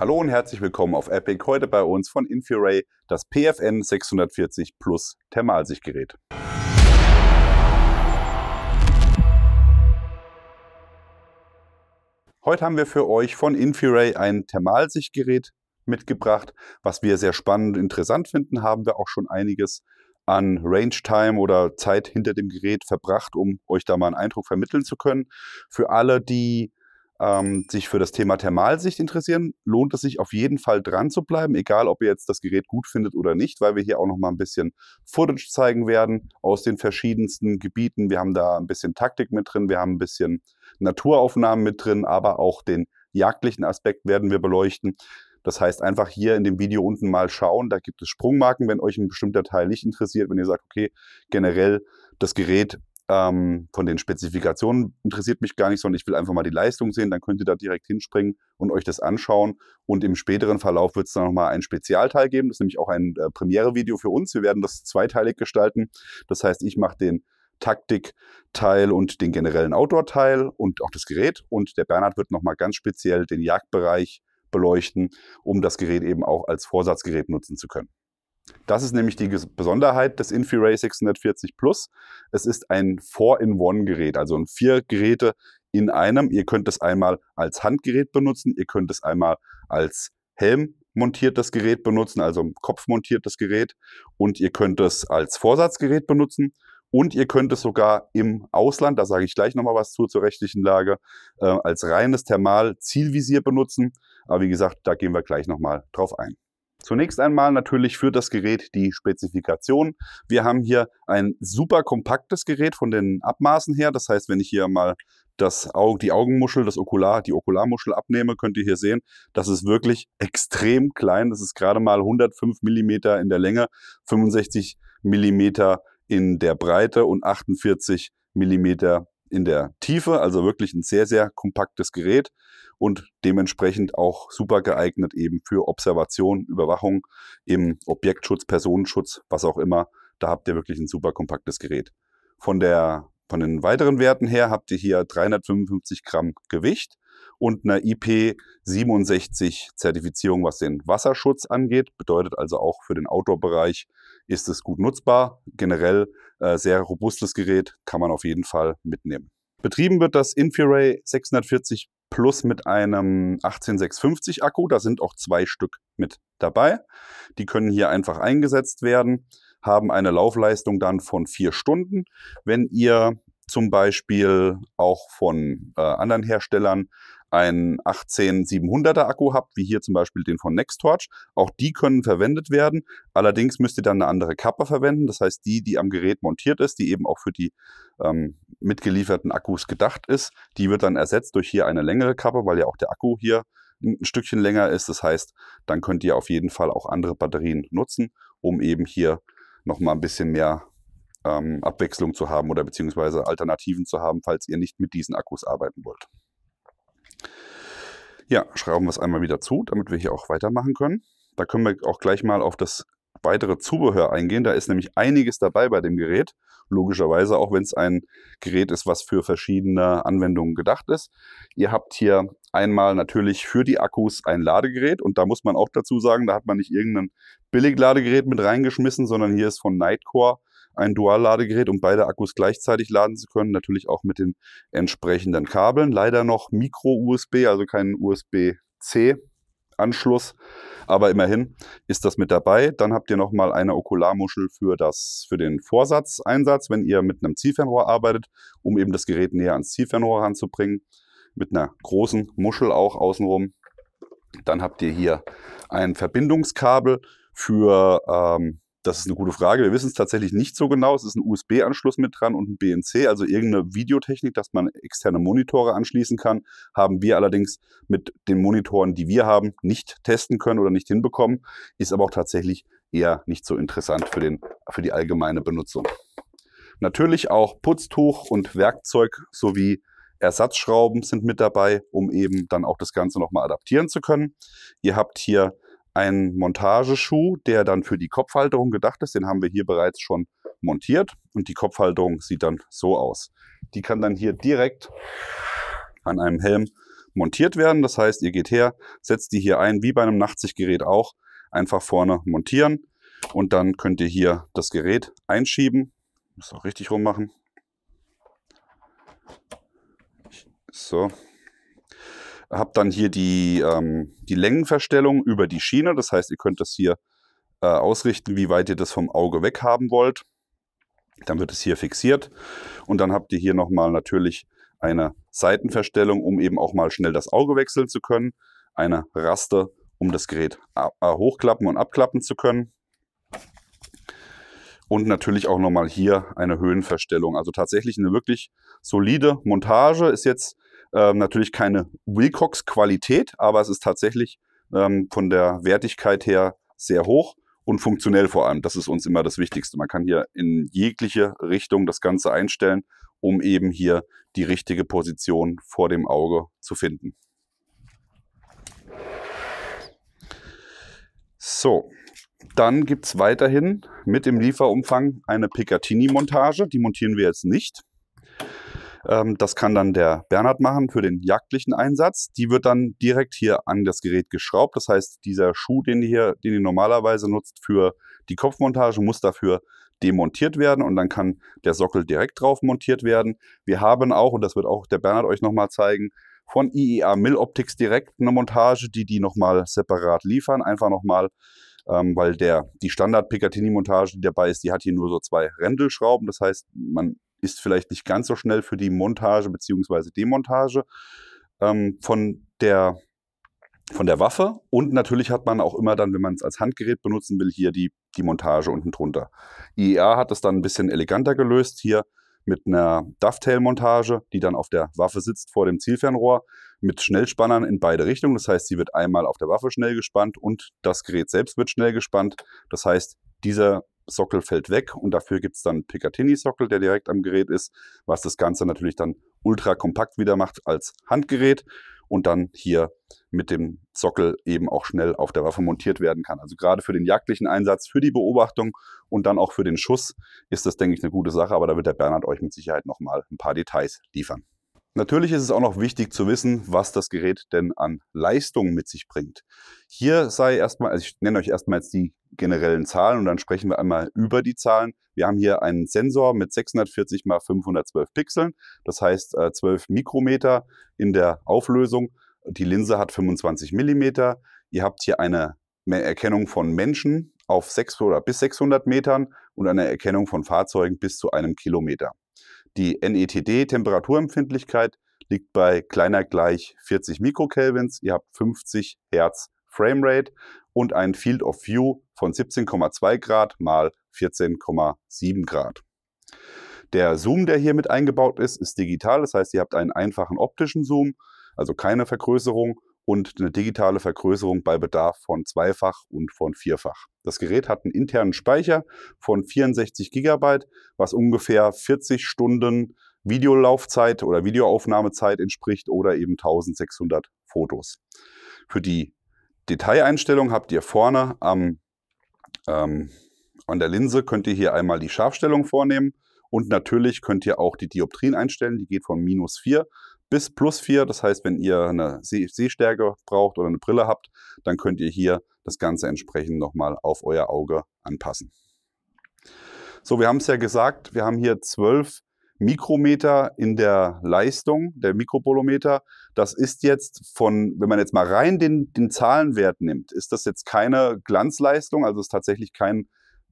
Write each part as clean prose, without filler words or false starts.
Hallo und herzlich willkommen auf Epic. Heute bei uns von Infiray das PFN 640 Plus Thermalsichtgerät. Heute haben wir für euch von Infiray ein Thermalsichtgerät mitgebracht, was wir sehr spannend und interessant finden. Haben wir auch schon einiges an Range Time oder Zeit hinter dem Gerät verbracht, um euch da mal einen Eindruck vermitteln zu können. Für alle, die sich für das Thema Thermalsicht interessieren, lohnt es sich auf jeden Fall dran zu bleiben, egal ob ihr jetzt das Gerät gut findet oder nicht, weil wir hier auch noch mal ein bisschen Footage zeigen werden aus den verschiedensten Gebieten. Wir haben da ein bisschen Taktik mit drin, wir haben ein bisschen Naturaufnahmen mit drin, aber auch den jagdlichen Aspekt werden wir beleuchten. Das heißt, einfach hier in dem Video unten mal schauen, da gibt es Sprungmarken, wenn euch ein bestimmter Teil nicht interessiert, wenn ihr sagt, okay, generell das Gerät von den Spezifikationen interessiert mich gar nicht, sondern ich will einfach mal die Leistung sehen, dann könnt ihr da direkt hinspringen und euch das anschauen. Und im späteren Verlauf wird es dann nochmal ein Spezialteil geben, das ist nämlich auch ein Premiere-Video für uns. Wir werden das zweiteilig gestalten. Das heißt, ich mache den Taktik-Teil und den generellen Outdoor-Teil und auch das Gerät. Und der Bernhard wird nochmal ganz speziell den Jagdbereich beleuchten, um das Gerät eben auch als Vorsatzgerät nutzen zu können. Das ist nämlich die Besonderheit des Infiray 640 Plus. Es ist ein 4-in-1-Gerät, also 4 Geräte in einem. Ihr könnt es einmal als Handgerät benutzen, ihr könnt es einmal als helmmontiertes Gerät benutzen, also kopfmontiertes Gerät, und ihr könnt es als Vorsatzgerät benutzen. Und ihr könnt es sogar im Ausland, da sage ich gleich nochmal was zur rechtlichen Lage, als reines Thermal-Zielvisier benutzen. Aber wie gesagt, da gehen wir gleich nochmal drauf ein. Zunächst einmal natürlich für das Gerät die Spezifikation. Wir haben hier ein super kompaktes Gerät von den Abmaßen her. Das heißt, wenn ich hier mal die Augenmuschel, die Okularmuschel abnehme, könnt ihr hier sehen, das ist wirklich extrem klein. Das ist gerade mal 105 mm in der Länge, 65 mm in der Breite und 48 mm in der Tiefe, also wirklich ein sehr, sehr kompaktes Gerät und dementsprechend auch super geeignet eben für Observation, Überwachung im Objektschutz, Personenschutz, was auch immer. Da habt ihr wirklich ein super kompaktes Gerät. Von den weiteren Werten her habt ihr hier 355 Gramm Gewicht und eine IP67 Zertifizierung, was den Wasserschutz angeht. Bedeutet also auch für den Outdoor-Bereich ist es gut nutzbar. Generell sehr robustes Gerät, kann man auf jeden Fall mitnehmen. Betrieben wird das Infiray 640 Plus mit einem 18650 Akku. Da sind auch 2 Stück mit dabei. Die können hier einfach eingesetzt werden, haben eine Laufleistung dann von 4 Stunden. Wenn ihr zum Beispiel auch von anderen Herstellern einen 18700er Akku habt, wie hier zum Beispiel den von Nextorch, auch die können verwendet werden. Allerdings müsst ihr dann eine andere Kappe verwenden. Das heißt, die am Gerät montiert ist, die eben auch für die mitgelieferten Akkus gedacht ist, die wird dann ersetzt durch hier eine längere Kappe, weil ja auch der Akku hier ein Stückchen länger ist. Das heißt, dann könnt ihr auf jeden Fall auch andere Batterien nutzen, um eben hier nochmal ein bisschen mehr Abwechslung zu haben oder beziehungsweise Alternativen zu haben, falls ihr nicht mit diesen Akkus arbeiten wollt. Ja, schrauben wir es einmal wieder zu, damit wir hier auch weitermachen können. Da können wir auch gleich mal auf das weitere Zubehör eingehen. Da ist nämlich einiges dabei bei dem Gerät. Logischerweise, auch wenn es ein Gerät ist, was für verschiedene Anwendungen gedacht ist. Ihr habt hier einmal natürlich für die Akkus ein Ladegerät. Und da muss man auch dazu sagen, da hat man nicht irgendein Billigladegerät mit reingeschmissen, sondern hier ist von Nitecore ein Dual-Ladegerät, um beide Akkus gleichzeitig laden zu können. Natürlich auch mit den entsprechenden Kabeln. Leider noch Micro-USB, also kein USB-C-Anschluss. Aber immerhin ist das mit dabei. Dann habt ihr nochmal eine Okularmuschel für den Vorsatzeinsatz, wenn ihr mit einem Zielfernrohr arbeitet, um eben das Gerät näher ans Zielfernrohr ranzubringen. Mit einer großen Muschel auch außenrum. Dann habt ihr hier ein Verbindungskabel für das ist eine gute Frage. Wir wissen es tatsächlich nicht so genau. Es ist ein USB-Anschluss mit dran und ein BNC, also irgendeine Videotechnik, dass man externe Monitore anschließen kann. Haben wir allerdings mit den Monitoren, die wir haben, nicht testen können oder nicht hinbekommen. Ist aber auch tatsächlich eher nicht so interessant für die allgemeine Benutzung. Natürlich auch Putztuch und Werkzeug sowie Ersatzschrauben sind mit dabei, um eben dann auch das Ganze nochmal adaptieren zu können. Ihr habt hier einen Montageschuh, der dann für die Kopfhalterung gedacht ist. Den haben wir hier bereits schon montiert und die Kopfhalterung sieht dann so aus. Die kann dann hier direkt an einem Helm montiert werden. Das heißt, ihr geht her, setzt die hier ein, wie bei einem Nachtsichtgerät auch, einfach vorne montieren und dann könnt ihr hier das Gerät einschieben. Ich muss auch richtig rummachen. So. Habt dann hier die Längenverstellung über die Schiene. Das heißt, ihr könnt das hier ausrichten, wie weit ihr das vom Auge weg haben wollt. Dann wird es hier fixiert und dann habt ihr hier nochmal natürlich eine Seitenverstellung, um eben auch mal schnell das Auge wechseln zu können. Eine Raste, um das Gerät hochklappen und abklappen zu können. Und natürlich auch nochmal hier eine Höhenverstellung. Also tatsächlich eine wirklich solide Montage. Ist jetzt natürlich keine Wilcox-Qualität, aber es ist tatsächlich von der Wertigkeit her sehr hoch und funktionell vor allem. Das ist uns immer das Wichtigste. Man kann hier in jegliche Richtung das Ganze einstellen, um eben hier die richtige Position vor dem Auge zu finden. So, dann gibt es weiterhin mit dem Lieferumfang eine Picatinny-Montage. Die montieren wir jetzt nicht. Das kann dann der Bernhard machen für den jagdlichen Einsatz. Die wird dann direkt hier an das Gerät geschraubt. Das heißt, dieser Schuh, den ihr normalerweise nutzt für die Kopfmontage, muss dafür demontiert werden und dann kann der Sockel direkt drauf montiert werden. Wir haben auch, und das wird auch der Bernhard euch nochmal zeigen, von IEA Mill Optics direkt eine Montage, die nochmal separat liefern. Einfach nochmal, weil die Standard Picatinny-Montage, die dabei ist, die hat hier nur so 2 Rändelschrauben. Das heißt, man ist vielleicht nicht ganz so schnell für die Montage bzw. Demontage von der Waffe. Und natürlich hat man auch immer dann, wenn man es als Handgerät benutzen will, hier die Montage unten drunter. IEA hat es dann ein bisschen eleganter gelöst, hier mit einer Dovetail-Montage, die dann auf der Waffe sitzt vor dem Zielfernrohr, mit Schnellspannern in beide Richtungen. Das heißt, sie wird einmal auf der Waffe schnell gespannt und das Gerät selbst wird schnell gespannt. Das heißt, dieser Sockel fällt weg und dafür gibt es dann Picatinny-Sockel, der direkt am Gerät ist, was das Ganze natürlich dann ultra kompakt wieder macht als Handgerät und dann hier mit dem Sockel eben auch schnell auf der Waffe montiert werden kann. Also gerade für den jagdlichen Einsatz, für die Beobachtung und dann auch für den Schuss ist das, denke ich, eine gute Sache, aber da wird der Bernhard euch mit Sicherheit nochmal ein paar Details liefern. Natürlich ist es auch noch wichtig zu wissen, was das Gerät denn an Leistung mit sich bringt. Hier sei erstmal, also ich nenne euch erstmal jetzt die generellen Zahlen und dann sprechen wir einmal über die Zahlen. Wir haben hier einen Sensor mit 640 x 512 Pixeln, das heißt 12 Mikrometer in der Auflösung. Die Linse hat 25 Millimeter. Ihr habt hier eine Erkennung von Menschen auf 600 oder bis 600 Metern und eine Erkennung von Fahrzeugen bis zu 1 Kilometer. Die NETD-Temperaturempfindlichkeit liegt bei kleiner gleich 40 Mikrokelvins. Ihr habt 50 Hertz Framerate und ein Field of View von 17,2 Grad mal 14,7 Grad. Der Zoom, der hier mit eingebaut ist, ist digital. Das heißt, ihr habt einen einfachen optischen Zoom, also keine Vergrößerung und eine digitale Vergrößerung bei Bedarf von 2-fach und von 4-fach. Das Gerät hat einen internen Speicher von 64 GB, was ungefähr 40 Stunden Videolaufzeit oder Videoaufnahmezeit entspricht oder eben 1600 Fotos. Für die Detaileinstellung habt ihr vorne an der Linse könnt ihr hier einmal die Scharfstellung vornehmen und natürlich könnt ihr auch die Dioptrien einstellen. Die geht von -4 bis +4. Das heißt, wenn ihr eine Sehstärke braucht oder eine Brille habt, dann könnt ihr hier das Ganze entsprechend nochmal auf euer Auge anpassen. So, wir haben es ja gesagt, wir haben hier 12 Mikrometer in der Leistung, der Mikrobolometer. Das ist jetzt wenn man jetzt mal rein den Zahlenwert nimmt, ist das jetzt keine Glanzleistung, also ist tatsächlich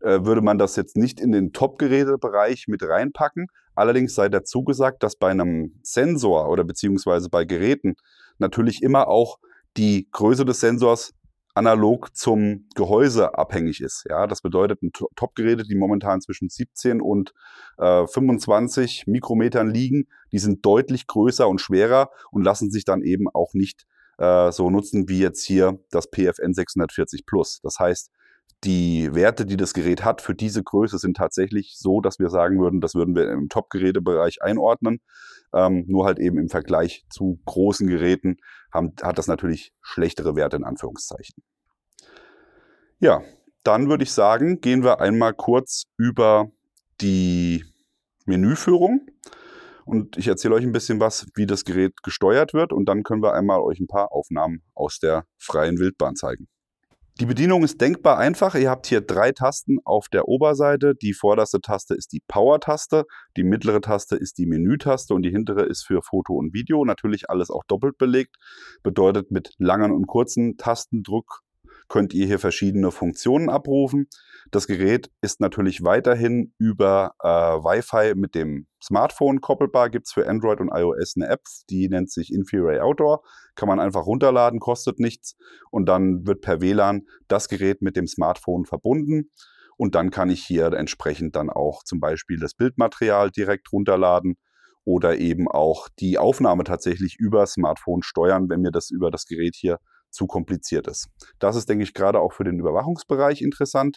würde man das jetzt nicht in den Top-Gerätebereich mit reinpacken. Allerdings sei dazu gesagt, dass bei einem Sensor oder beziehungsweise bei Geräten natürlich immer auch die Größe des Sensors analog zum Gehäuse abhängig ist. Ja, das bedeutet, Top-Geräte, die momentan zwischen 17 und 25 Mikrometern liegen, die sind deutlich größer und schwerer und lassen sich dann eben auch nicht so nutzen wie jetzt hier das PFN 640 Plus. Das heißt, die Werte, die das Gerät hat, für diese Größe sind tatsächlich so, dass wir sagen würden, das würden wir im Top-Gerätebereich einordnen. Nur halt eben im Vergleich zu großen Geräten hat das natürlich schlechtere Werte in Anführungszeichen. Ja, dann würde ich sagen, gehen wir einmal kurz über die Menüführung. Und ich erzähle euch ein bisschen was, wie das Gerät gesteuert wird. Und dann können wir einmal euch ein paar Aufnahmen aus der freien Wildbahn zeigen. Die Bedienung ist denkbar einfach. Ihr habt hier 3 Tasten auf der Oberseite. Die vorderste Taste ist die Power-Taste, die mittlere Taste ist die Menü-Taste und die hintere ist für Foto und Video. Natürlich alles auch doppelt belegt. Bedeutet, mit langen und kurzen Tastendruck könnt ihr hier verschiedene Funktionen abrufen. Das Gerät ist natürlich weiterhin über Wi-Fi mit dem Smartphone koppelbar. Gibt es für Android und iOS eine App, die nennt sich InfiRay Outdoor. Kann man einfach runterladen, kostet nichts. Und dann wird per WLAN das Gerät mit dem Smartphone verbunden. Und dann kann ich hier entsprechend dann auch zum Beispiel das Bildmaterial direkt runterladen oder eben auch die Aufnahme tatsächlich über Smartphone steuern, wenn mir das über das Gerät hier zu kompliziert ist. Das ist, denke ich, gerade auch für den Überwachungsbereich interessant.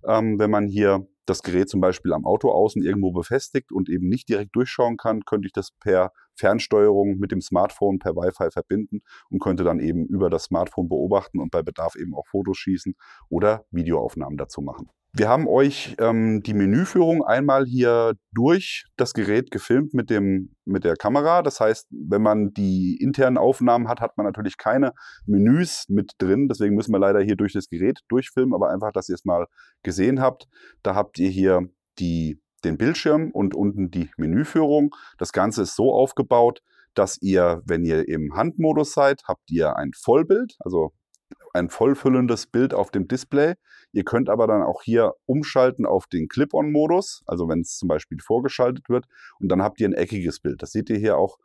Wenn man hier das Gerät zum Beispiel am Auto außen irgendwo befestigt und eben nicht direkt durchschauen kann, könnte ich das per Fernsteuerung mit dem Smartphone per Wi-Fi verbinden und könnte dann eben über das Smartphone beobachten und bei Bedarf eben auch Fotos schießen oder Videoaufnahmen dazu machen. Wir haben euch die Menüführung einmal hier durch das Gerät gefilmt mit der Kamera. Das heißt, wenn man die internen Aufnahmen hat, hat man natürlich keine Menüs mit drin. Deswegen müssen wir leider hier durch das Gerät durchfilmen, aber einfach, dass ihr es mal gesehen habt. Da habt ihr hier den Bildschirm und unten die Menüführung. Das Ganze ist so aufgebaut, dass ihr, wenn ihr im Handmodus seid, habt ihr ein Vollbild, also ein vollfüllendes Bild auf dem Display. Ihr könnt aber dann auch hier umschalten auf den Clip-on-Modus, also wenn es zum Beispiel vorgeschaltet wird. Und dann habt ihr ein eckiges Bild. Das seht ihr hier auch.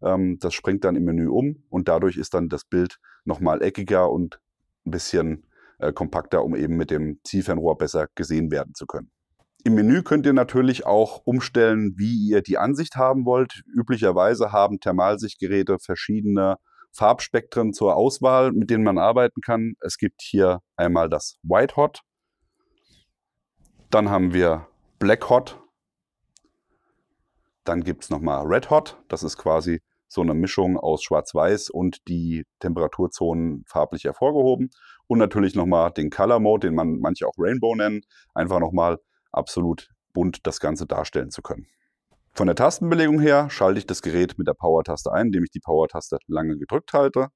Das springt dann im Menü um und dadurch ist dann das Bild nochmal eckiger und ein bisschen kompakter, um eben mit dem Zielfernrohr besser gesehen werden zu können. Im Menü könnt ihr natürlich auch umstellen, wie ihr die Ansicht haben wollt. Üblicherweise haben Thermalsichtgeräte verschiedene Farbspektren zur Auswahl, mit denen man arbeiten kann. Es gibt hier einmal das White Hot, dann haben wir Black Hot, dann gibt es nochmal Red Hot, das ist quasi so eine Mischung aus Schwarz-Weiß und die Temperaturzonen farblich hervorgehoben. Und natürlich nochmal den Color Mode, den manche auch Rainbow nennen, einfach nochmal absolut bunt das Ganze darstellen zu können. Von der Tastenbelegung her schalte ich das Gerät mit der Power-Taste ein, indem ich die Power-Taste lange gedrückt halte.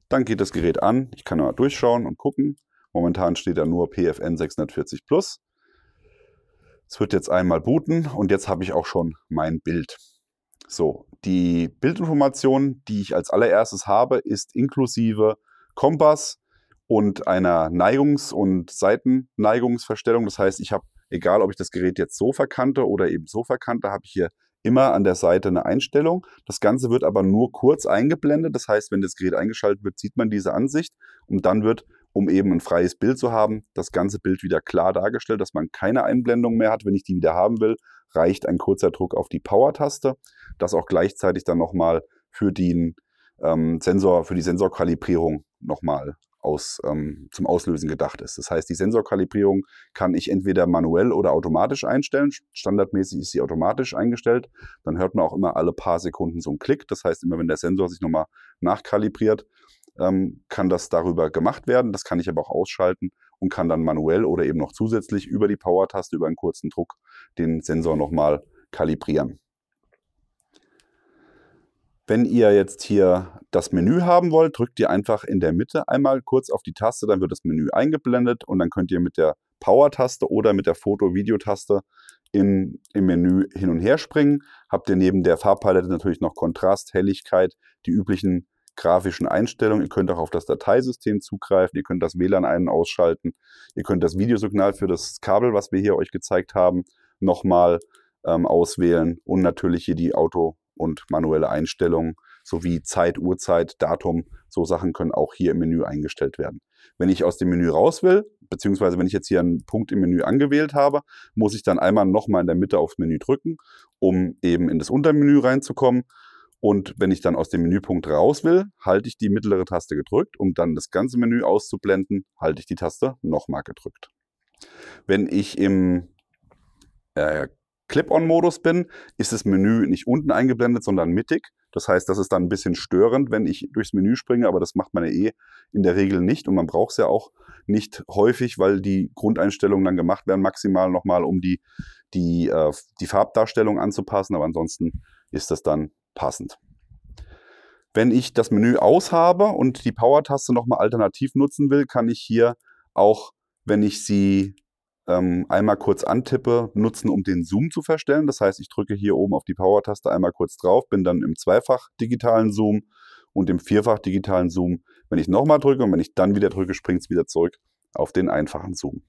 Dann geht das Gerät an. Ich kann mal durchschauen und gucken. Momentan steht da nur PFN 640 Plus. Es wird jetzt einmal booten und jetzt habe ich auch schon mein Bild. So, die Bildinformation, die ich als allererstes habe, ist inklusive Kompass und einer Neigungs- und Seitenneigungsverstellung. Das heißt, ich habe, egal ob ich das Gerät jetzt so verkante oder eben so verkante, habe ich hier immer an der Seite eine Einstellung. Das Ganze wird aber nur kurz eingeblendet. Das heißt, wenn das Gerät eingeschaltet wird, sieht man diese Ansicht und dann wird, um eben ein freies Bild zu haben, das ganze Bild wieder klar dargestellt, dass man keine Einblendung mehr hat. Wenn ich die wieder haben will, reicht ein kurzer Druck auf die Power-Taste, das auch gleichzeitig dann nochmal für die Sensorkalibrierung nochmal zum Auslösen gedacht ist. Das heißt, die Sensorkalibrierung kann ich entweder manuell oder automatisch einstellen. Standardmäßig ist sie automatisch eingestellt. Dann hört man auch immer alle paar Sekunden so einen Klick. Das heißt, immer wenn der Sensor sich nochmal nachkalibriert, kann das darüber gemacht werden. Das kann ich aber auch ausschalten und kann dann manuell oder eben noch zusätzlich über die Power-Taste, über einen kurzen Druck, den Sensor nochmal kalibrieren. Wenn ihr jetzt hier das Menü haben wollt, drückt ihr einfach in der Mitte einmal kurz auf die Taste, dann wird das Menü eingeblendet und dann könnt ihr mit der Power-Taste oder mit der Foto-Video-Taste im Menü hin und her springen. Habt ihr neben der Farbpalette natürlich noch Kontrast, Helligkeit, die üblichen grafischen Einstellungen. Ihr könnt auch auf das Dateisystem zugreifen, ihr könnt das WLAN ein- und ausschalten, ihr könnt das Videosignal für das Kabel, was wir hier euch gezeigt haben, nochmal auswählen und natürlich hier die Auto- und manuelle Einstellungen sowie Zeit, Uhrzeit, Datum, so Sachen können auch hier im Menü eingestellt werden. Wenn ich aus dem Menü raus will, beziehungsweise wenn ich jetzt hier einen Punkt im Menü angewählt habe, muss ich dann einmal nochmal in der Mitte aufs Menü drücken, um eben in das Untermenü reinzukommen. Und wenn ich dann aus dem Menüpunkt raus will, halte ich die mittlere Taste gedrückt, um dann das ganze Menü auszublenden, halte ich die Taste nochmal gedrückt. Wenn ich im Clip-on-Modus bin, ist das Menü nicht unten eingeblendet, sondern mittig. Das heißt, das ist dann ein bisschen störend, wenn ich durchs Menü springe, aber das macht man ja in der Regel nicht und man braucht es ja auch nicht häufig, weil die Grundeinstellungen dann gemacht werden, maximal nochmal, um die Farbdarstellung anzupassen, aber ansonsten ist das dann passend. Wenn ich das Menü aus habe und die Power-Taste nochmal alternativ nutzen will, kann ich hier auch, wenn ich sie einmal kurz antippe, nutzen, um den Zoom zu verstellen. Das heißt, ich drücke hier oben auf die Power-Taste einmal kurz drauf, bin dann im zweifach digitalen Zoom und im vierfach digitalen Zoom. Wenn ich nochmal drücke und wenn ich dann wieder drücke, springt es wieder zurück auf den einfachen Zoom.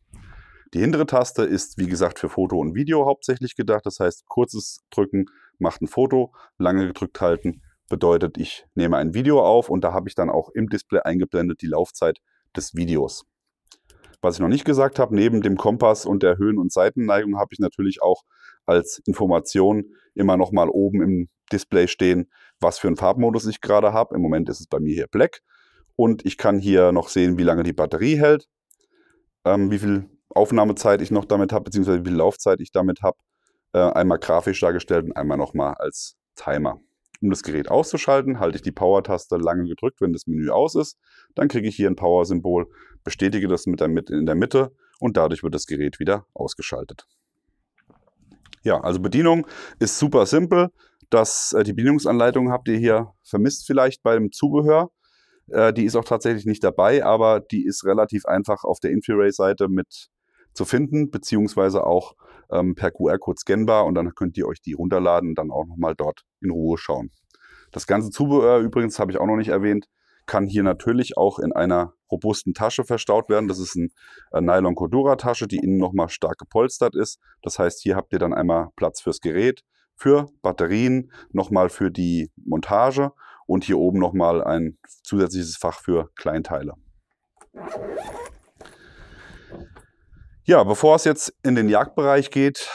Die hintere Taste ist, wie gesagt, für Foto und Video hauptsächlich gedacht. Das heißt, kurzes Drücken macht ein Foto, lange gedrückt halten bedeutet, ich nehme ein Video auf und da habe ich dann auch im Display eingeblendet die Laufzeit des Videos. Was ich noch nicht gesagt habe, neben dem Kompass und der Höhen- und Seitenneigung habe ich natürlich auch als Information immer noch mal oben im Display stehen, was für einen Farbmodus ich gerade habe. Im Moment ist es bei mir hier Black. Und ich kann hier noch sehen, wie lange die Batterie hält, wie viel Aufnahmezeit ich noch damit habe, beziehungsweise wie viel Laufzeit ich damit habe. Einmal grafisch dargestellt und einmal nochmal als Timer. Um das Gerät auszuschalten, halte ich die Power-Taste lange gedrückt, wenn das Menü aus ist. Dann kriege ich hier ein Power-Symbol, bestätige das in der Mitte und dadurch wird das Gerät wieder ausgeschaltet. Ja, also Bedienung ist super simpel. Die Bedienungsanleitung habt ihr hier vermisst vielleicht beim Zubehör. Die ist auch tatsächlich nicht dabei, aber die ist relativ einfach auf der InfiRay-Seite mit zu finden, beziehungsweise auch per QR-Code scannbar und dann könnt ihr euch die runterladen und dann auch nochmal dort in Ruhe schauen. Das ganze Zubehör übrigens, habe ich auch noch nicht erwähnt, kann hier natürlich auch in einer robusten Tasche verstaut werden. Das ist eine Nylon-Cordura-Tasche, die innen nochmal stark gepolstert ist. Das heißt, hier habt ihr dann einmal Platz fürs Gerät, für Batterien, nochmal für die Montage und hier oben nochmal ein zusätzliches Fach für Kleinteile. Ja, bevor es jetzt in den Jagdbereich geht,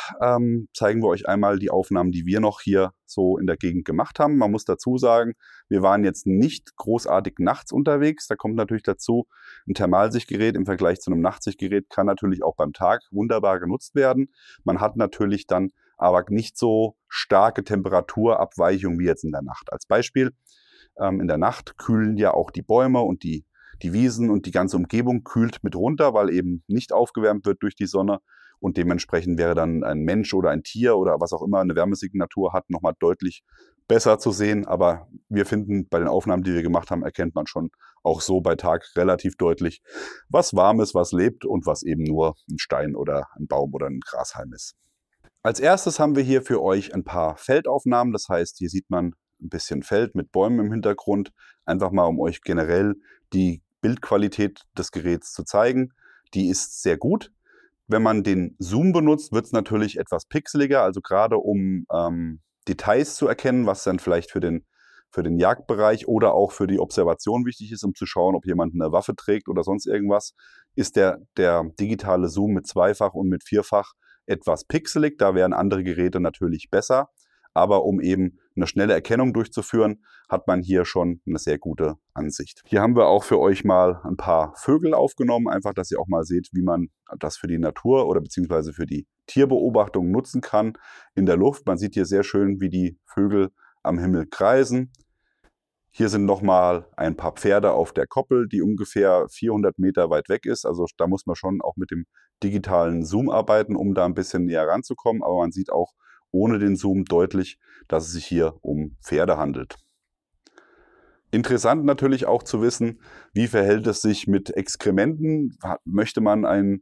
zeigen wir euch einmal die Aufnahmen, die wir noch hier so in der Gegend gemacht haben. Man muss dazu sagen, wir waren jetzt nicht großartig nachts unterwegs. Da kommt natürlich dazu, ein Thermalsichtgerät im Vergleich zu einem Nachtsichtgerät kann natürlich auch beim Tag wunderbar genutzt werden. Man hat natürlich dann aber nicht so starke Temperaturabweichungen wie jetzt in der Nacht. Als Beispiel, in der Nacht kühlen ja auch die Bäume und die Wiesen und die ganze Umgebung kühlt mit runter, weil eben nicht aufgewärmt wird durch die Sonne und dementsprechend wäre dann ein Mensch oder ein Tier oder was auch immer eine Wärmesignatur hat, nochmal deutlich besser zu sehen. Aber wir finden, bei den Aufnahmen, die wir gemacht haben, erkennt man schon auch so bei Tag relativ deutlich, was warm ist, was lebt und was eben nur ein Stein oder ein Baum oder ein Grashalm ist. Als erstes haben wir hier für euch ein paar Feldaufnahmen. Das heißt, hier sieht man ein bisschen Feld mit Bäumen im Hintergrund. Einfach mal, um euch generell die Bildqualität des Geräts zu zeigen. Die ist sehr gut. Wenn man den Zoom benutzt, wird es natürlich etwas pixeliger, also gerade um Details zu erkennen, was dann vielleicht für den Jagdbereich oder auch für die Observation wichtig ist, um zu schauen, ob jemand eine Waffe trägt oder sonst irgendwas, ist der digitale Zoom mit zweifach und mit vierfach etwas pixelig. Da wären andere Geräte natürlich besser. Aber um eben eine schnelle Erkennung durchzuführen, hat man hier schon eine sehr gute Ansicht. Hier haben wir auch für euch mal ein paar Vögel aufgenommen, einfach, dass ihr auch mal seht, wie man das für die Natur oder beziehungsweise für die Tierbeobachtung nutzen kann in der Luft. Man sieht hier sehr schön, wie die Vögel am Himmel kreisen. Hier sind nochmal ein paar Pferde auf der Koppel, die ungefähr 400 Meter weit weg ist. Also da muss man schon auch mit dem digitalen Zoom arbeiten, um da ein bisschen näher ranzukommen. Aber man sieht auch ohne den Zoom deutlich, dass es sich hier um Pferde handelt. Interessant natürlich auch zu wissen, wie verhält es sich mit Exkrementen? Möchte man ein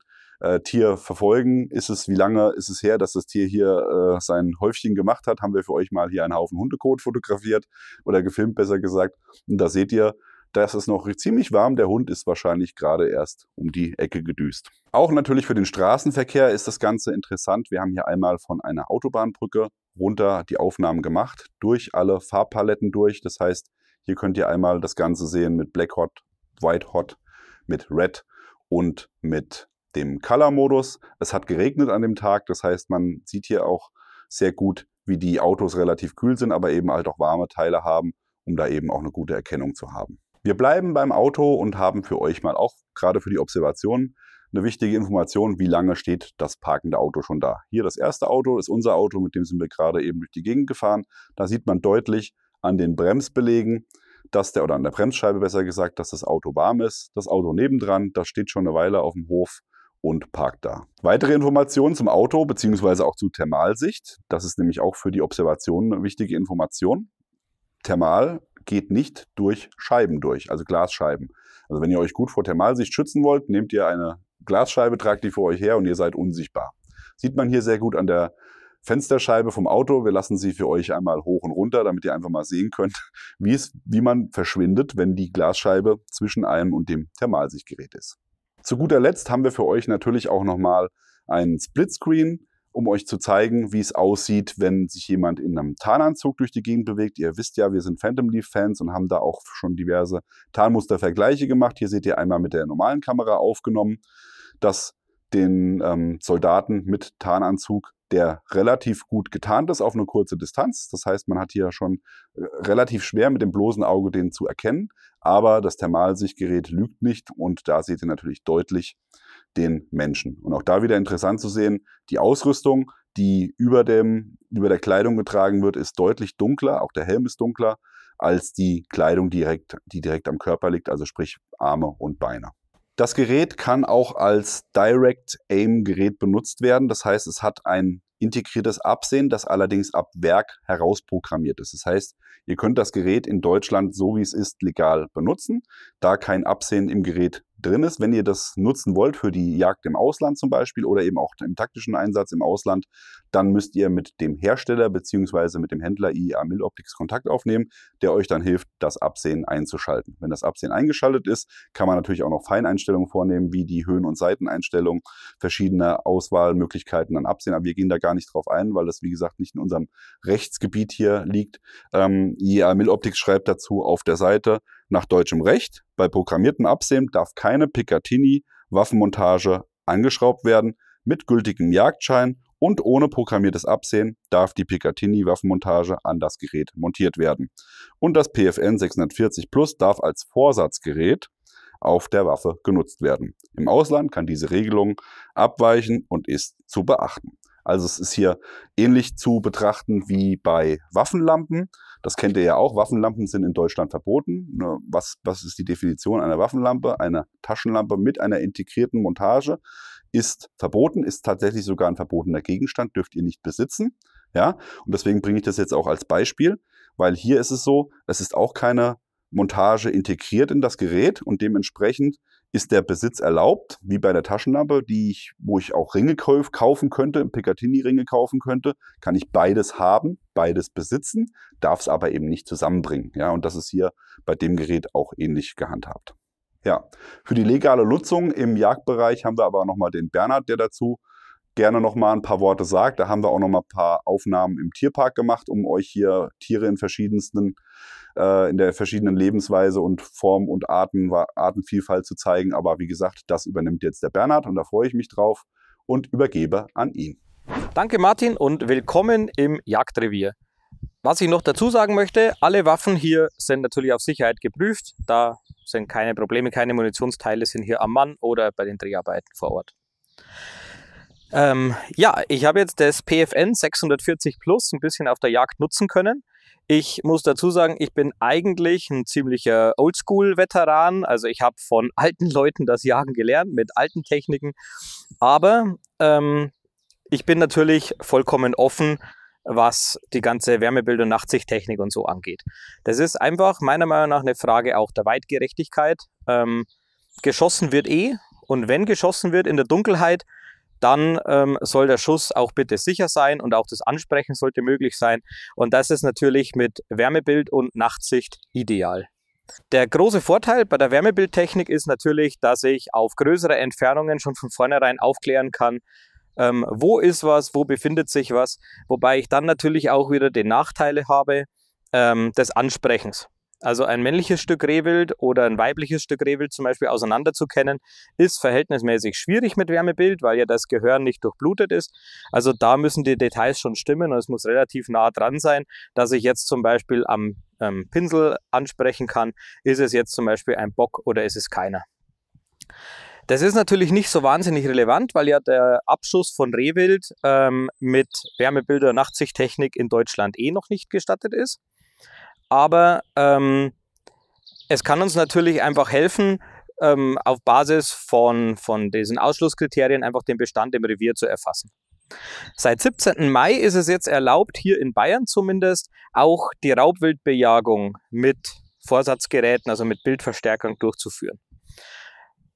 Tier verfolgen? Wie lange ist es her, dass das Tier hier sein Häufchen gemacht hat? Haben wir für euch mal hier einen Haufen Hundekot fotografiert oder gefilmt, besser gesagt. Und da seht ihr, das ist noch ziemlich warm. Der Hund ist wahrscheinlich gerade erst um die Ecke gedüst. Auch natürlich für den Straßenverkehr ist das Ganze interessant. Wir haben hier einmal von einer Autobahnbrücke runter die Aufnahmen gemacht, durch alle Farbpaletten durch. Das heißt, hier könnt ihr einmal das Ganze sehen mit Black Hot, White Hot, mit Red und mit dem Color-Modus. Es hat geregnet an dem Tag, das heißt, man sieht hier auch sehr gut, wie die Autos relativ kühl sind, aber eben halt auch warme Teile haben, um da eben auch eine gute Erkennung zu haben. Wir bleiben beim Auto und haben für euch mal auch, gerade für die Observation, eine wichtige Information, wie lange steht das parkende Auto schon da. Hier das erste Auto ist unser Auto, mit dem sind wir gerade eben durch die Gegend gefahren. Da sieht man deutlich an den Bremsbelägen, oder an der Bremsscheibe besser gesagt, dass das Auto warm ist. Das Auto nebendran, das steht schon eine Weile auf dem Hof und parkt da. Weitere Informationen zum Auto bzw. auch zu Thermalsicht. Das ist nämlich auch für die Observation eine wichtige Information. Thermal geht nicht durch Scheiben durch, also Glasscheiben. Also wenn ihr euch gut vor Thermalsicht schützen wollt, nehmt ihr eine Glasscheibe, tragt die vor euch her und ihr seid unsichtbar. Sieht man hier sehr gut an der Fensterscheibe vom Auto. Wir lassen sie für euch einmal hoch und runter, damit ihr einfach mal sehen könnt, wie man verschwindet, wenn die Glasscheibe zwischen einem und dem Thermalsichtgerät ist. Zu guter Letzt haben wir für euch natürlich auch nochmal einen Splitscreen, um euch zu zeigen, wie es aussieht, wenn sich jemand in einem Tarnanzug durch die Gegend bewegt. Ihr wisst ja, wir sind Phantom Leaf-Fans und haben da auch schon diverse Tarnmustervergleiche gemacht. Hier seht ihr einmal mit der normalen Kamera aufgenommen, dass den Soldaten mit Tarnanzug, der relativ gut getarnt ist auf eine kurze Distanz. Das heißt, man hat hier schon relativ schwer mit dem bloßen Auge den zu erkennen, aber das Thermalsichtgerät lügt nicht und da seht ihr natürlich deutlich den Menschen. Und auch da wieder interessant zu sehen, die Ausrüstung, die über der Kleidung getragen wird, ist deutlich dunkler, auch der Helm ist dunkler, als die Kleidung, die direkt am Körper liegt, also sprich Arme und Beine. Das Gerät kann auch als Direct-Aim-Gerät benutzt werden. Das heißt, es hat ein integriertes Absehen, das allerdings ab Werk herausprogrammiert ist. Das heißt, ihr könnt das Gerät in Deutschland, so wie es ist, legal benutzen, da kein Absehen im Gerät drin ist. Wenn ihr das nutzen wollt für die Jagd im Ausland zum Beispiel oder eben auch im taktischen Einsatz im Ausland, dann müsst ihr mit dem Hersteller bzw. mit dem Händler IEA Miloptics Kontakt aufnehmen, der euch dann hilft, das Absehen einzuschalten. Wenn das Absehen eingeschaltet ist, kann man natürlich auch noch Feineinstellungen vornehmen, wie die Höhen- und Seiteneinstellung, verschiedene Auswahlmöglichkeiten an Absehen. Aber wir gehen da gar nicht drauf ein, weil das, wie gesagt, nicht in unserem Rechtsgebiet hier liegt. IEA Miloptics schreibt dazu auf der Seite: Nach deutschem Recht, bei programmiertem Absehen darf keine Picatinny-Waffenmontage angeschraubt werden. Mit gültigem Jagdschein und ohne programmiertes Absehen darf die Picatinny-Waffenmontage an das Gerät montiert werden. Und das PFN 640 Plus darf als Vorsatzgerät auf der Waffe genutzt werden. Im Ausland kann diese Regelung abweichen und ist zu beachten. Also es ist hier ähnlich zu betrachten wie bei Waffenlampen. Das kennt ihr ja auch. Waffenlampen sind in Deutschland verboten. Was ist die Definition einer Waffenlampe? Eine Taschenlampe mit einer integrierten Montage ist verboten, ist tatsächlich sogar ein verbotener Gegenstand, dürft ihr nicht besitzen. Ja? Und deswegen bringe ich das jetzt auch als Beispiel, weil hier ist es so, es ist auch keine Montage integriert in das Gerät und dementsprechend ist der Besitz erlaubt, wie bei der Taschenlampe, wo ich auch Ringe kaufen könnte, Picatinny-Ringe kaufen könnte, kann ich beides haben, beides besitzen, darf es aber eben nicht zusammenbringen. Ja, und das ist hier bei dem Gerät auch ähnlich gehandhabt. Ja, für die legale Nutzung im Jagdbereich haben wir aber nochmal den Bernhard, der dazu gerne nochmal ein paar Worte sagt. Da haben wir auch nochmal ein paar Aufnahmen im Tierpark gemacht, um euch hier Tiere in der verschiedenen Lebensweise und Form und Artenvielfalt zu zeigen. Aber wie gesagt, das übernimmt jetzt der Bernhard und da freue ich mich drauf und übergebe an ihn. Danke Martin und willkommen im Jagdrevier. Was ich noch dazu sagen möchte, alle Waffen hier sind natürlich auf Sicherheit geprüft. Da sind keine Probleme, keine Munitionsteile sind hier am Mann oder bei den Dreharbeiten vor Ort. Ja, ich habe jetzt das PFN 640 Plus ein bisschen auf der Jagd nutzen können. Ich muss dazu sagen, ich bin eigentlich ein ziemlicher Oldschool-Veteran. Also ich habe von alten Leuten das Jagen gelernt, mit alten Techniken. Aber ich bin natürlich vollkommen offen, was die ganze Wärmebild- und Nachtsichttechnik und so angeht. Das ist einfach meiner Meinung nach eine Frage auch der Weitgerechtigkeit. Geschossen wird und wenn geschossen wird in der Dunkelheit, dann soll der Schuss auch bitte sicher sein und auch das Ansprechen sollte möglich sein. Und das ist natürlich mit Wärmebild und Nachtsicht ideal. Der große Vorteil bei der Wärmebildtechnik ist natürlich, dass ich auf größere Entfernungen schon von vornherein aufklären kann, wo ist was, wo befindet sich was, wobei ich dann natürlich auch wieder den Nachteil habe des Ansprechens. Also ein männliches Stück Rehwild oder ein weibliches Stück Rehwild zum Beispiel auseinanderzukennen, ist verhältnismäßig schwierig mit Wärmebild, weil ja das Gehirn nicht durchblutet ist. Also da müssen die Details schon stimmen und es muss relativ nah dran sein, dass ich jetzt zum Beispiel am Pinsel ansprechen kann, ist es jetzt zum Beispiel ein Bock oder ist es keiner. Das ist natürlich nicht so wahnsinnig relevant, weil ja der Abschuss von Rehwild mit Wärmebild- oder Nachtsichttechnik in Deutschland noch nicht gestattet ist. Aber es kann uns natürlich einfach helfen, auf Basis von diesen Ausschlusskriterien einfach den Bestand im Revier zu erfassen. Seit 17. Mai ist es jetzt erlaubt, hier in Bayern zumindest, auch die Raubwildbejagung mit Vorsatzgeräten, also mit Bildverstärkung durchzuführen.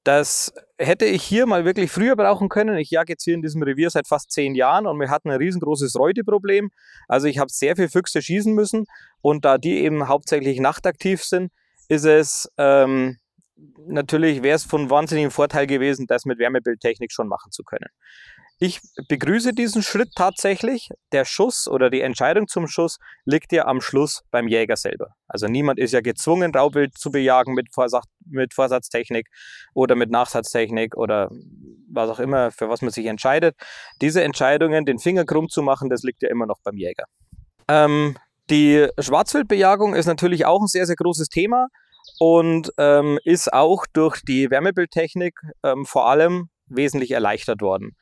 Das hätte ich hier mal wirklich früher brauchen können. Ich jage jetzt hier in diesem Revier seit fast 10 Jahren und wir hatten ein riesengroßes Räudeproblem. Also ich habe sehr viele Füchse schießen müssen und da die eben hauptsächlich nachtaktiv sind, ist es natürlich, wäre es von wahnsinnigem Vorteil gewesen, das mit Wärmebildtechnik schon machen zu können. Ich begrüße diesen Schritt tatsächlich. Der Schuss oder die Entscheidung zum Schuss liegt ja am Schluss beim Jäger selber. Also niemand ist ja gezwungen, Raubwild zu bejagen mit Vorsatztechnik oder mit Nachsatztechnik oder was auch immer, für was man sich entscheidet. Diese Entscheidungen, den Finger krumm zu machen, das liegt ja immer noch beim Jäger. Die Schwarzwildbejagung ist natürlich auch ein sehr, sehr großes Thema und ist auch durch die Wärmebildtechnik vor allem wesentlich erleichtert worden.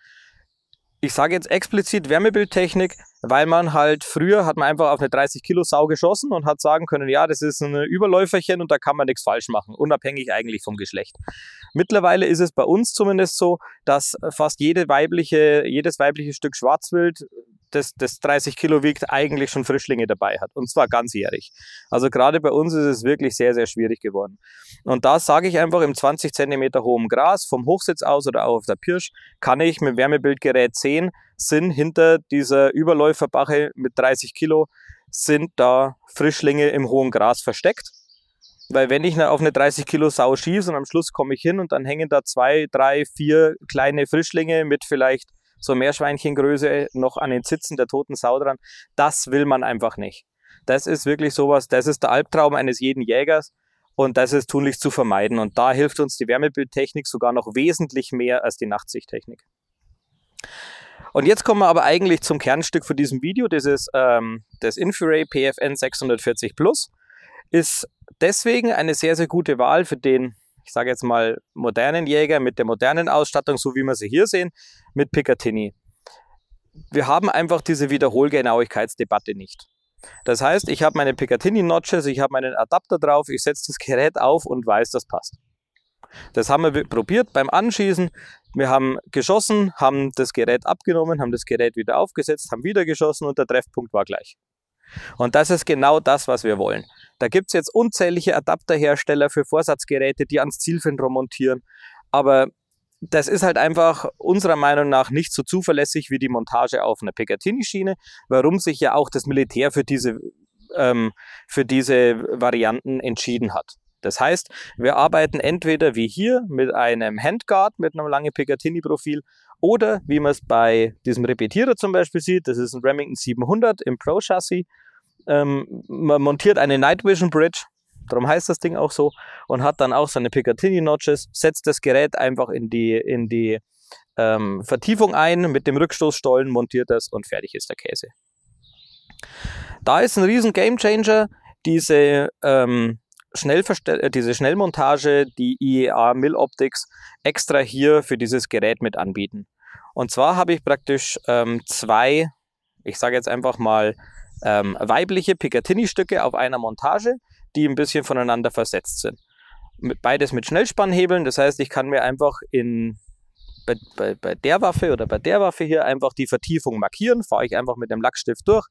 Ich sage jetzt explizit Wärmebildtechnik, weil man halt früher hat man einfach auf eine 30 Kilo Sau geschossen und hat sagen können, ja, das ist ein Überläuferchen und da kann man nichts falsch machen, unabhängig eigentlich vom Geschlecht. Mittlerweile ist es bei uns zumindest so, dass fast jedes weibliche Stück Schwarzwild, das 30 Kilo wiegt, eigentlich schon Frischlinge dabei hat. Und zwar ganzjährig. Also gerade bei uns ist es wirklich sehr, sehr schwierig geworden. Und da sage ich einfach, im 20 cm hohen Gras, vom Hochsitz aus oder auch auf der Pirsch, kann ich mit dem Wärmebildgerät sehen, sind hinter dieser Überläuferbache mit 30 Kilo, sind da Frischlinge im hohen Gras versteckt. Weil wenn ich auf eine 30 Kilo Sau schieße und am Schluss komme ich hin und dann hängen da 2, 3, 4 kleine Frischlinge mit vielleicht so Meerschweinchengröße noch an den Zitzen der toten Sau dran, das will man einfach nicht. Das ist wirklich sowas, das ist der Albtraum eines jeden Jägers und das ist tunlichst zu vermeiden. Und da hilft uns die Wärmebildtechnik sogar noch wesentlich mehr als die Nachtsichttechnik. Und jetzt kommen wir aber eigentlich zum Kernstück von diesem Video, das Infiray PFN 640 Plus. Ist deswegen eine sehr, sehr gute Wahl für den, ich sage jetzt mal, modernen Jäger mit der modernen Ausstattung, so wie wir sie hier sehen, mit Picatinny. Wir haben einfach diese Wiederholgenauigkeitsdebatte nicht. Das heißt, ich habe meine Picatinny-Notches, ich habe meinen Adapter drauf, ich setze das Gerät auf und weiß, das passt. Das haben wir probiert beim Anschießen. Wir haben geschossen, haben das Gerät abgenommen, haben das Gerät wieder aufgesetzt, haben wieder geschossen und der Treffpunkt war gleich. Und das ist genau das, was wir wollen. Da gibt es jetzt unzählige Adapterhersteller für Vorsatzgeräte, die ans Zielfernrohr montieren. Aber das ist halt einfach unserer Meinung nach nicht so zuverlässig wie die Montage auf einer Picatinny-Schiene, warum sich ja auch das Militär für diese Varianten entschieden hat. Das heißt, wir arbeiten entweder wie hier mit einem Handguard, mit einem langen Picatinny-Profil, oder wie man es bei diesem Repetierer zum Beispiel sieht, das ist ein Remington 700 im Pro-Chassis. Man montiert eine Night Vision Bridge, darum heißt das Ding auch so, und hat dann auch seine Picatinny-Notches, setzt das Gerät einfach in die Vertiefung ein, mit dem Rückstoßstollen montiert das und fertig ist der Käse. Da ist ein riesen Gamechanger, diese Schnellmontage, die IEA Mill Optics, extra hier für dieses Gerät mit anbieten. Und zwar habe ich praktisch zwei, ich sage jetzt einfach mal, weibliche Picatinny-Stücke auf einer Montage, die ein bisschen voneinander versetzt sind. Beides mit Schnellspannhebeln, das heißt, ich kann mir einfach bei der Waffe oder bei der Waffe hier einfach die Vertiefung markieren, fahre ich einfach mit dem Lackstift durch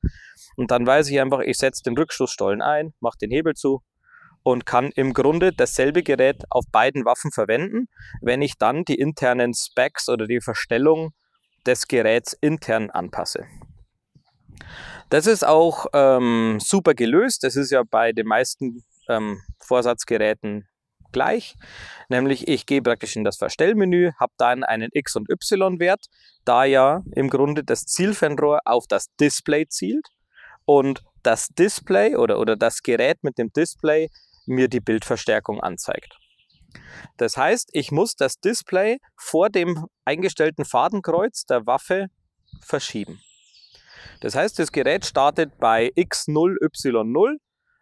und dann weiß ich einfach, ich setze den Rückstoßstollen ein, mache den Hebel zu und kann im Grunde dasselbe Gerät auf beiden Waffen verwenden, wenn ich dann die internen Specs oder die Verstellung des Geräts intern anpasse. Das ist auch super gelöst, das ist ja bei den meisten Vorsatzgeräten gleich, nämlich ich gehe praktisch in das Verstellmenü, habe dann einen X- und Y-Wert, da ja im Grunde das Zielfernrohr auf das Display zielt und das Display oder das Gerät mit dem Display mir die Bildverstärkung anzeigt. Das heißt, ich muss das Display vor dem eingestellten Fadenkreuz der Waffe verschieben. Das heißt, das Gerät startet bei X0, Y0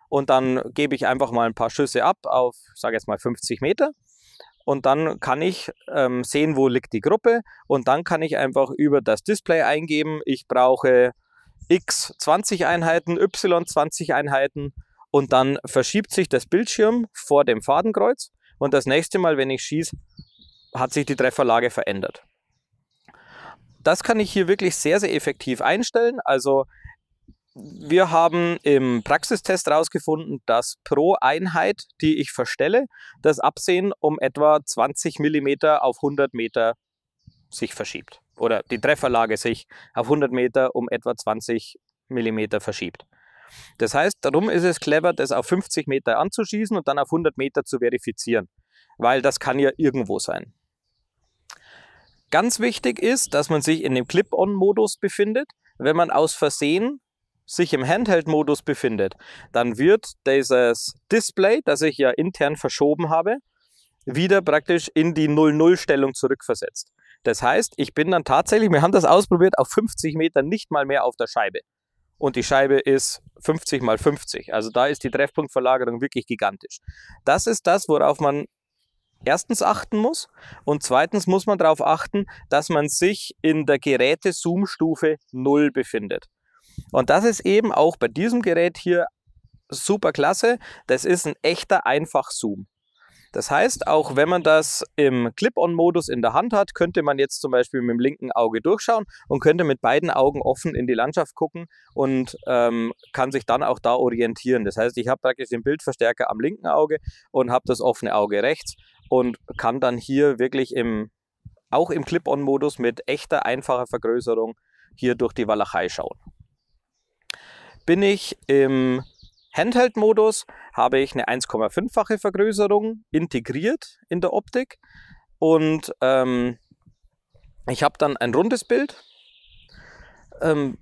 und dann gebe ich einfach mal ein paar Schüsse ab auf, sage jetzt mal 50 Meter und dann kann ich sehen, wo liegt die Gruppe und dann kann ich einfach über das Display eingeben, ich brauche X 20 Einheiten, Y 20 Einheiten und dann verschiebt sich das Bildschirm vor dem Fadenkreuz und das nächste Mal, wenn ich schieße, hat sich die Trefferlage verändert. Das kann ich hier wirklich sehr, sehr effektiv einstellen. Also wir haben im Praxistest herausgefunden, dass pro Einheit, die ich verstelle, das Absehen um etwa 20 mm auf 100 Meter sich verschiebt. Oder die Trefferlage sich auf 100 Meter um etwa 20 mm verschiebt. Das heißt, darum ist es clever, das auf 50 Meter anzuschießen und dann auf 100 Meter zu verifizieren. Weil das kann ja irgendwo sein. Ganz wichtig ist, dass man sich in dem Clip-on-Modus befindet. Wenn man aus Versehen sich im Handheld-Modus befindet, dann wird dieses Display, das ich ja intern verschoben habe, wieder praktisch in die 0-0-Stellung zurückversetzt. Das heißt, ich bin dann tatsächlich, wir haben das ausprobiert, auf 50 Meter nicht mal mehr auf der Scheibe. Und die Scheibe ist 50 mal 50. Also da ist die Treffpunktverlagerung wirklich gigantisch. Das ist das, worauf man erstens achten muss. Und zweitens muss man darauf achten, dass man sich in der Geräte-Zoom-Stufe 0 befindet. Und das ist eben auch bei diesem Gerät hier super klasse. Das ist ein echter Einfach-Zoom. Das heißt, auch wenn man das im Clip-on-Modus in der Hand hat, könnte man jetzt zum Beispiel mit dem linken Auge durchschauen und könnte mit beiden Augen offen in die Landschaft gucken und kann sich dann auch da orientieren. Das heißt, ich habe praktisch den Bildverstärker am linken Auge und habe das offene Auge rechts und kann dann hier wirklich auch im Clip-on-Modus mit echter, einfacher Vergrößerung hier durch die Walachei schauen. Bin ich im Handheld-Modus, habe ich eine 1,5-fache Vergrößerung integriert in der Optik und ich habe dann ein rundes Bild. Kann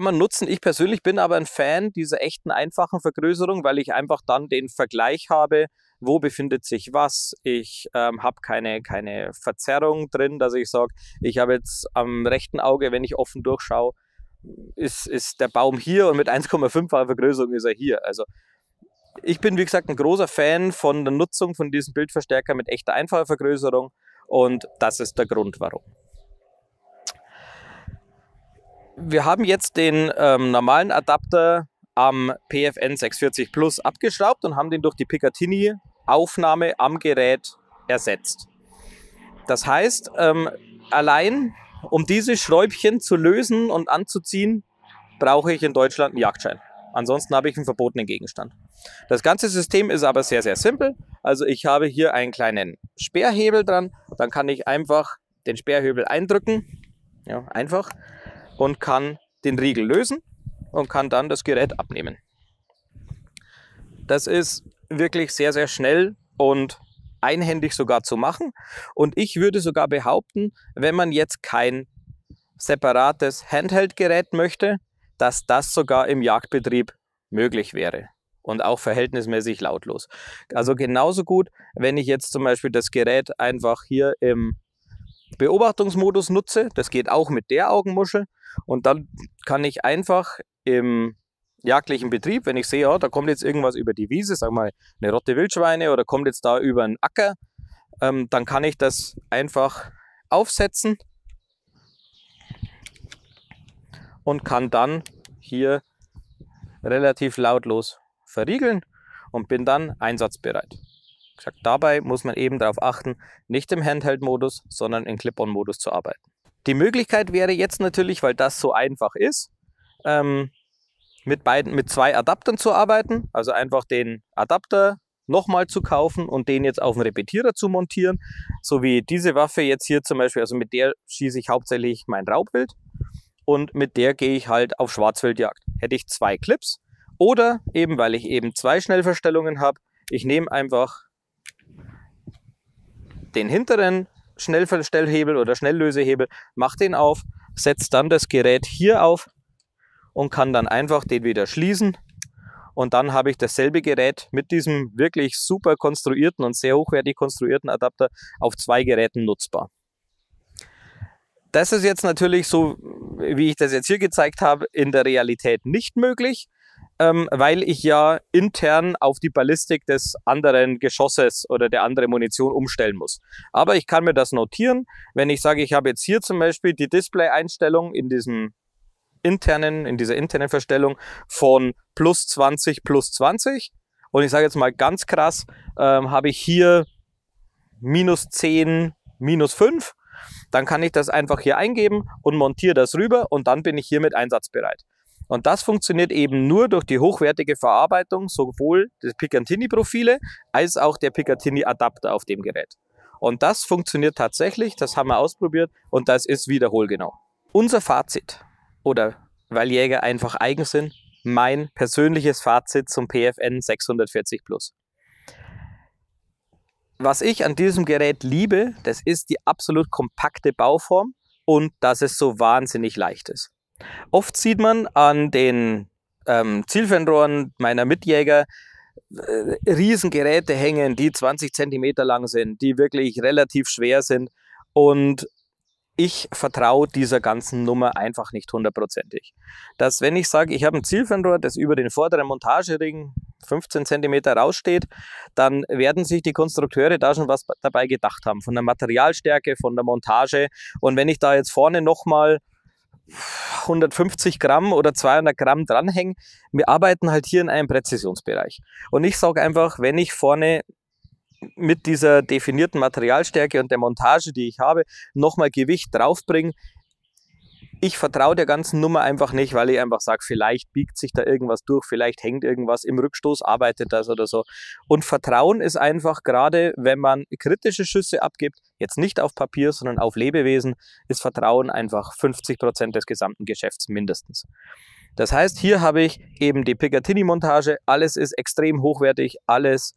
man nutzen. Ich persönlich bin aber ein Fan dieser echten, einfachen Vergrößerung, weil ich einfach dann den Vergleich habe, wo befindet sich was. Ich habe keine Verzerrung drin, dass ich sage, ich habe jetzt am rechten Auge, wenn ich offen durchschaue, ist der Baum hier und mit 1,5-facher Vergrößerung ist er hier. Also ich bin, wie gesagt, ein großer Fan von der Nutzung von diesem Bildverstärker mit echter einfacher Vergrößerung und das ist der Grund, warum. Wir haben jetzt den normalen Adapter am PFN 640 Plus abgeschraubt und haben den durch die Picatinny-Aufnahme am Gerät ersetzt. Das heißt, allein um diese Schräubchen zu lösen und anzuziehen, brauche ich in Deutschland einen Jagdschein. Ansonsten habe ich einen verbotenen Gegenstand. Das ganze System ist aber sehr, sehr simpel. Also ich habe hier einen kleinen Sperrhebel dran. Dann kann ich einfach den Sperrhebel eindrücken, ja, einfach, und kann den Riegel lösen und kann dann das Gerät abnehmen. Das ist wirklich sehr, sehr schnell und einhändig sogar zu machen. Und ich würde sogar behaupten, wenn man jetzt kein separates Handheld-Gerät möchte, dass das sogar im Jagdbetrieb möglich wäre und auch verhältnismäßig lautlos. Also genauso gut, wenn ich jetzt zum Beispiel das Gerät einfach hier im Beobachtungsmodus nutze, das geht auch mit der Augenmuschel und dann kann ich einfach im jagdlichen Betrieb, wenn ich sehe, ja, da kommt jetzt irgendwas über die Wiese, sagen wir mal eine Rotte Wildschweine oder kommt jetzt da über einen Acker, dann kann ich das einfach aufsetzen und kann dann hier relativ lautlos verriegeln und bin dann einsatzbereit. Wie gesagt, dabei muss man eben darauf achten, nicht im Handheld-Modus, sondern im Clip-on-Modus zu arbeiten. Die Möglichkeit wäre jetzt natürlich, weil das so einfach ist, mit zwei Adaptern zu arbeiten, also einfach den Adapter nochmal zu kaufen und den jetzt auf den Repetierer zu montieren, so wie diese Waffe jetzt hier zum Beispiel, also mit der schieße ich hauptsächlich mein Raubwild und mit der gehe ich halt auf Schwarzwildjagd. Hätte ich zwei Clips oder eben, weil ich eben zwei Schnellverstellungen habe, ich nehme einfach den hinteren Schnellverstellhebel oder Schnelllösehebel, mache den auf, setze dann das Gerät hier auf und kann dann einfach den wieder schließen und dann habe ich dasselbe Gerät mit diesem wirklich super konstruierten und sehr hochwertig konstruierten Adapter auf zwei Geräten nutzbar. Das ist jetzt natürlich so, wie ich das jetzt hier gezeigt habe, in der Realität nicht möglich, weil ich ja intern auf die Ballistik des anderen Geschosses oder der anderen Munition umstellen muss. Aber ich kann mir das notieren, wenn ich sage, ich habe jetzt hier zum Beispiel die Display-Einstellung in dieser internen Verstellung von plus 20 und ich sage jetzt mal ganz krass, habe ich hier -10, -5. Dann kann ich das einfach hier eingeben und montiere das rüber und dann bin ich hiermit einsatzbereit. Und das funktioniert eben nur durch die hochwertige Verarbeitung sowohl der Picatinny-Profile als auch der Picatinny-Adapter auf dem Gerät. Und das funktioniert tatsächlich, das haben wir ausprobiert und das ist wiederholgenau. Unser Fazit, oder weil Jäger einfach eigen sind, mein persönliches Fazit zum PFN 640 Plus. Was ich an diesem Gerät liebe, das ist die absolut kompakte Bauform und dass es so wahnsinnig leicht ist. Oft sieht man an den Zielfernrohren meiner Mitjäger Riesengeräte hängen, die 20 Zentimeter lang sind, die wirklich relativ schwer sind und ich vertraue dieser ganzen Nummer einfach nicht hundertprozentig. Dass wenn ich sage, ich habe ein Zielfernrohr, das über den vorderen Montagering 15 Zentimeter raussteht, dann werden sich die Konstrukteure da schon was dabei gedacht haben, von der Materialstärke, von der Montage. Und wenn ich da jetzt vorne nochmal 150 Gramm oder 200 Gramm dranhänge, wir arbeiten halt hier in einem Präzisionsbereich. Und ich sage einfach, wenn ich vorne mit dieser definierten Materialstärke und der Montage, die ich habe, nochmal Gewicht draufbringen. Ich vertraue der ganzen Nummer einfach nicht, weil ich einfach sage, vielleicht biegt sich da irgendwas durch, vielleicht hängt irgendwas im Rückstoß, arbeitet das oder so. Und Vertrauen ist einfach, gerade wenn man kritische Schüsse abgibt, jetzt nicht auf Papier, sondern auf Lebewesen, ist Vertrauen einfach 50% des gesamten Geschäfts mindestens. Das heißt, hier habe ich eben die Picatinny-Montage, alles ist extrem hochwertig, alles.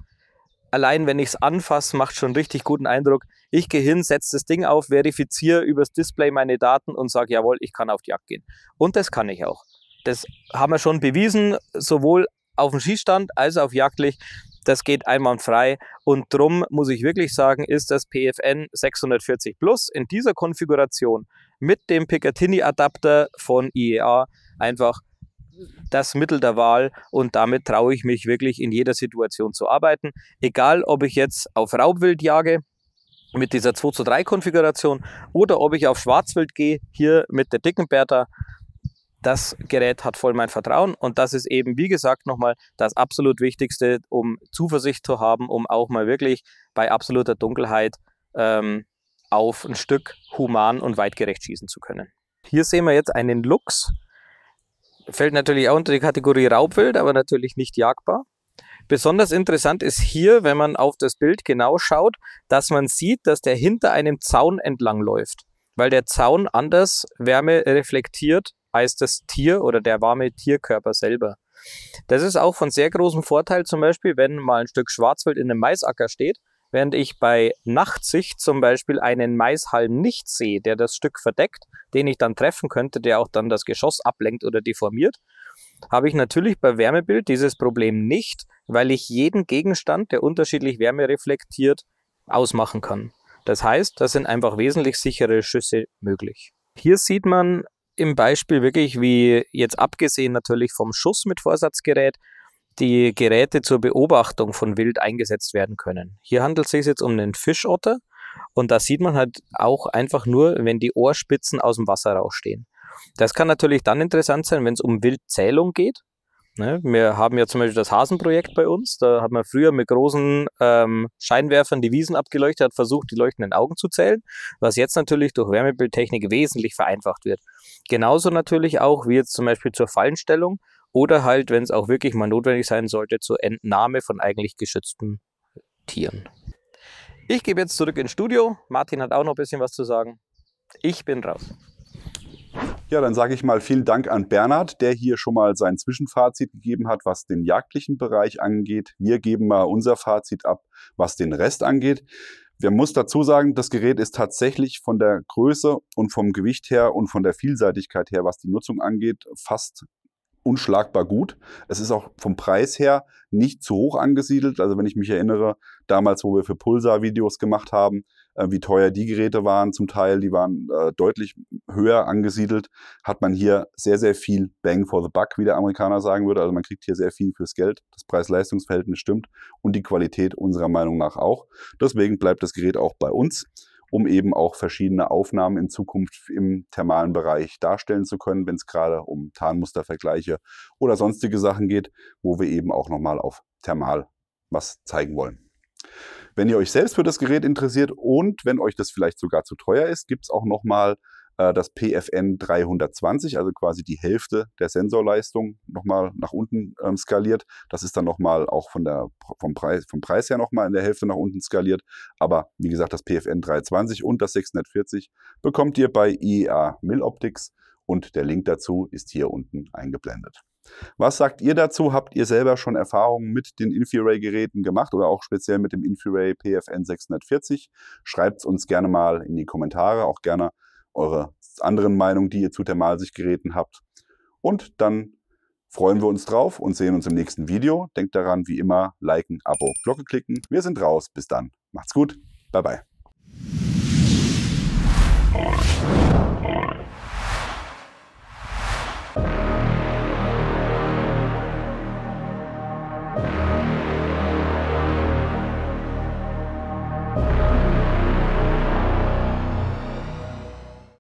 Allein wenn ich es anfasse, macht schon richtig guten Eindruck. Ich gehe hin, setze das Ding auf, verifiziere übers Display meine Daten und sage, jawohl, ich kann auf die Jagd gehen. Und das kann ich auch. Das haben wir schon bewiesen, sowohl auf dem Schießstand als auch auf Jagdlich. Das geht einwandfrei. Und drum muss ich wirklich sagen, ist das PFN 640 Plus in dieser Konfiguration mit dem Picatinny-Adapter von IEA einfach das Mittel der Wahl und damit traue ich mich wirklich in jeder Situation zu arbeiten. Egal, ob ich jetzt auf Raubwild jage mit dieser 2:3 Konfiguration oder ob ich auf Schwarzwild gehe, hier mit der dicken Bertha. Das Gerät hat voll mein Vertrauen und das ist eben, wie gesagt, nochmal das absolut Wichtigste, um Zuversicht zu haben, um auch mal wirklich bei absoluter Dunkelheit auf ein Stück human und weitgerecht schießen zu können. Hier sehen wir jetzt einen Luchs. Fällt natürlich auch unter die Kategorie Raubwild, aber natürlich nicht jagbar. Besonders interessant ist hier, wenn man auf das Bild genau schaut, dass man sieht, dass der hinter einem Zaun entlang läuft, weil der Zaun anders Wärme reflektiert als das Tier oder der warme Tierkörper selber. Das ist auch von sehr großem Vorteil, zum Beispiel, wenn mal ein Stück Schwarzwild in einem Maisacker steht, während ich bei Nachtsicht zum Beispiel einen Maishalm nicht sehe, der das Stück verdeckt, den ich dann treffen könnte, der auch dann das Geschoss ablenkt oder deformiert, habe ich natürlich bei Wärmebild dieses Problem nicht, weil ich jeden Gegenstand, der unterschiedlich Wärme reflektiert, ausmachen kann. Das heißt, da sind einfach wesentlich sichere Schüsse möglich. Hier sieht man im Beispiel wirklich, wie jetzt abgesehen natürlich vom Schuss mit Vorsatzgerät, die Geräte zur Beobachtung von Wild eingesetzt werden können. Hier handelt es sich jetzt um einen Fischotter und da sieht man halt auch einfach nur, wenn die Ohrspitzen aus dem Wasser rausstehen. Das kann natürlich dann interessant sein, wenn es um Wildzählung geht. Wir haben ja zum Beispiel das Hasenprojekt bei uns, da hat man früher mit großen Scheinwerfern die Wiesen abgeleuchtet, hat versucht, die leuchtenden Augen zu zählen, was jetzt natürlich durch Wärmebildtechnik wesentlich vereinfacht wird. Genauso natürlich auch wie jetzt zum Beispiel zur Fallenstellung oder halt, wenn es auch wirklich mal notwendig sein sollte, zur Entnahme von eigentlich geschützten Tieren. Ich gebe jetzt zurück ins Studio. Martin hat auch noch ein bisschen was zu sagen. Ich bin raus. Ja, dann sage ich mal vielen Dank an Bernhard, der hier schon mal sein Zwischenfazit gegeben hat, was den jagdlichen Bereich angeht. Wir geben mal unser Fazit ab, was den Rest angeht. Wir muss dazu sagen, das Gerät ist tatsächlich von der Größe und vom Gewicht her und von der Vielseitigkeit her, was die Nutzung angeht, fast unschlagbar gut. Es ist auch vom Preis her nicht zu hoch angesiedelt. Also wenn ich mich erinnere, damals, wo wir für Pulsar Videos gemacht haben, wie teuer die Geräte waren zum Teil, die waren deutlich höher angesiedelt, hat man hier sehr, sehr viel Bang for the Buck, wie der Amerikaner sagen würde. Also man kriegt hier sehr viel fürs Geld. Das Preis-Leistungs-Verhältnis stimmt und die Qualität unserer Meinung nach auch. Deswegen bleibt das Gerät auch bei uns, um eben auch verschiedene Aufnahmen in Zukunft im thermalen Bereich darstellen zu können, wenn es gerade um Tarnmustervergleiche oder sonstige Sachen geht, wo wir eben auch nochmal auf Thermal was zeigen wollen. Wenn ihr euch selbst für das Gerät interessiert und wenn euch das vielleicht sogar zu teuer ist, gibt es auch nochmal das PFN 320, also quasi die Hälfte der Sensorleistung nochmal nach unten skaliert. Das ist dann nochmal auch vom Preis her nochmal in der Hälfte nach unten skaliert. Aber wie gesagt, das PFN 320 und das 640 bekommt ihr bei IEA Milloptics und der Link dazu ist hier unten eingeblendet. Was sagt ihr dazu? Habt ihr selber schon Erfahrungen mit den InfiRay-Geräten gemacht oder auch speziell mit dem InfiRay PFN 640? Schreibt es uns gerne mal in die Kommentare, auch gerne eure anderen Meinungen, die ihr zu Thermalsichtgeräten habt. Und dann freuen wir uns drauf und sehen uns im nächsten Video. Denkt daran, wie immer, liken, Abo, Glocke klicken. Wir sind raus. Bis dann. Macht's gut. Bye, bye.